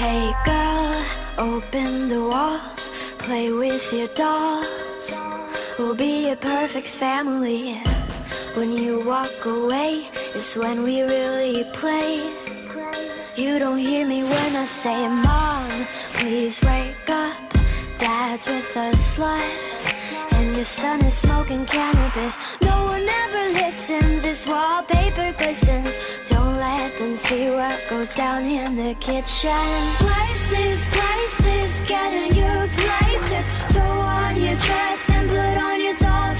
Hey girl, open the walls, play with your dolls. We'll be a perfect family. When you walk away is when we really play. You don't hear me when I say, Mom, please wake up. Dad's with a slut, and your son is smoking cannabis. No one ever listens, this wallpaper glistens. Don't let them see what goes down in the kitchen. Places, places, get in your places. Throw on your dress and put on your doll